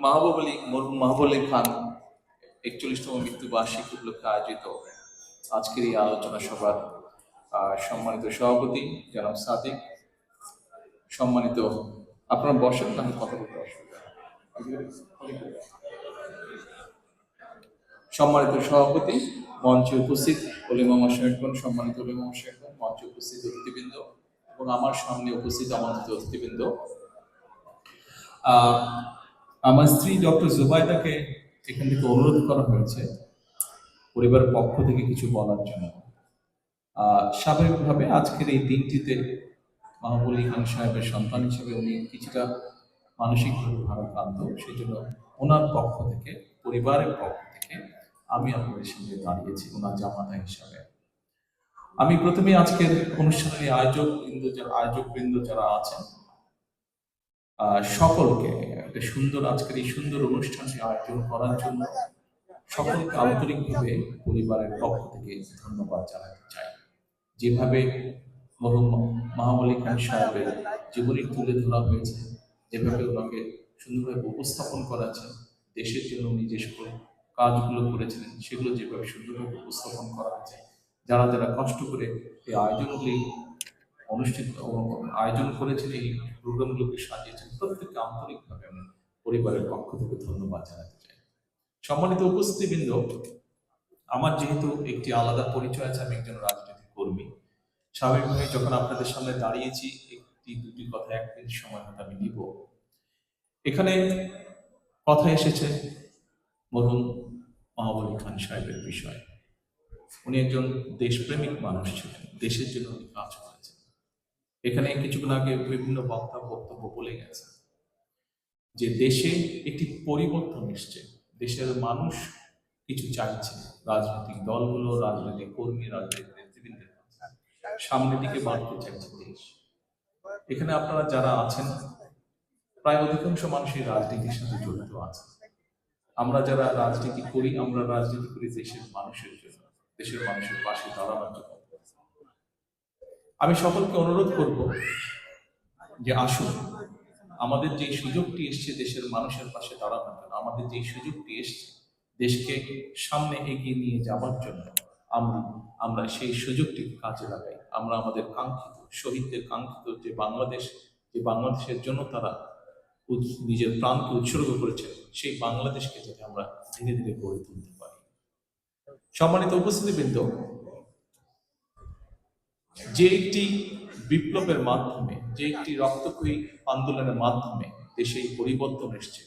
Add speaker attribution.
Speaker 1: মাহবুব আলী খান 41তম মৃত্যুবার্ষিকী উপলক্ষে আয়োজিত আজকের এই আলোচনা সভার সম্মানিত সভাপতি জনাব সাদিক, সম্মানিত আপনারা বসেন, না কথা বলতে অসুবিধা, সম্মানিত সভাপতি, মঞ্চে উপস্থিত ওলেমা মশায়েখগণ, সম্মানিত ওলেমা মশায়েখগণ, মঞ্চে উপস্থিত অতিথিবৃন্দ এবং আমার সামনে উপস্থিত আমন্ত্রিত অতিথিবৃন্দ। আমার স্ত্রী ডক্টর জুবাইদাকে এখান থেকে অনুরোধ করা হয়েছে পরিবারের পক্ষ থেকে কিছু বলার জন্য। স্বাভাবিকভাবে আজকের এই দিনটিতে মাহবুব আলী খান সাহেবের সন্তান হিসেবে উনি কিছুটা মানসিকভাবে ভারাক্রান্ত, সেই জন্য ওনার পক্ষ থেকে, পরিবারের পক্ষ থেকে আমি আপনাদের সঙ্গে দাঁড়িয়েছি ওনার জামাতা হিসাবে। আমি প্রথমে আজকের অনুষ্ঠানের আয়োজকবৃন্দ যারা আছেন সকলকে একটা সুন্দর আজকের এই সুন্দর অনুষ্ঠানটি আয়োজন করার জন্য সকলকে আন্তরিকভাবে পরিবারের পক্ষ থেকে ধন্যবাদ জানাতে চাই। যেভাবে মরহুম মাহবুব আলী খান সাহেবের জীবনী তুলে ধরা হয়েছে, যেভাবে ওনাকে সুন্দরভাবে উপস্থাপন করা আছে, দেশের জন্য উনি যে সকল কাজগুলো করেছিলেন সেগুলো যেভাবে সুন্দরভাবে উপস্থাপন করা আছে, যারা যারা কষ্ট করে এই আয়োজনগুলি আয়োজন করেছেন, এই প্রোগ্রামগুলোকে সাজিয়েছেন, প্রত্যেককে আন্তরিকভাবে আমি পরিবারের পক্ষ থেকে ধন্যবাদ জানাতে চাই। সম্মানিত উপস্থিতিবৃন্দ, আমার যেহেতু একটি আলাদা পরিচয় আছে, আমি একজন রাজনৈতিক কর্মী। স্বাভাবিকভাবে যখন আপনাদের সামনে দাঁড়িয়েছি, একটি দুটি কথা এক মিনিট সময় হয়তো আমি নিব। এখানে কথা এসেছে মরহুম মাহবুব আলী খান সাহেবের বিষয়। উনি একজন দেশপ্রেমিক মানুষ ছিলেন, দেশের জন্য উনি কাজ করেছেন। এখানে কিছুক্ষণ আগে বিভিন্ন বক্তব্য বলে গেছে যে দেশে একটি পরিবর্তন এসছে, দেশের মানুষ কিছু চাইছে, রাজনৈতিক দলগুলো, রাজনৈতিক কর্মী, রাজনৈতিক নেতৃবৃন্দের সামনের দিকে বাড়তে চাইছে দেশ। এখানে আপনারা যারা আছেন প্রায় অধিকাংশ মানুষই রাজনীতির সাথে জড়িত আছে। আমরা যারা রাজনীতি করি, আমরা রাজনীতি করি দেশের মানুষের জন্য, দেশের মানুষের পাশে দাঁড়ানোর জন্য। আমি সকলকে অনুরোধ করব যে আসুন, আমাদের যে সুযোগটি এসছে দেশের মানুষের পাশে দাঁড়ানোর জন্য, আমাদের যে সুযোগটি এসছে দেশকে সামনে এগিয়ে নিয়ে যাওয়ার জন্য, আমরা সেই সুযোগটি কাজে লাগাই। আমরা আমাদের কাঙ্ক্ষিত, শহীদদের কাঙ্ক্ষিত যে বাংলাদেশের জন্য তারা নিজের প্রাণকে উৎসর্গ করেছে, সেই বাংলাদেশকে যাতে আমরা ধীরে ধীরে গড়ে তুলতে পারি। সম্মানিত উপস্থিতিবৃন্দ, যে একটি বিপ্লবের মাধ্যমে, যে একটি রক্তক্ষয়ী আন্দোলনের মাধ্যমে দেশে পরিবর্তন এসছে,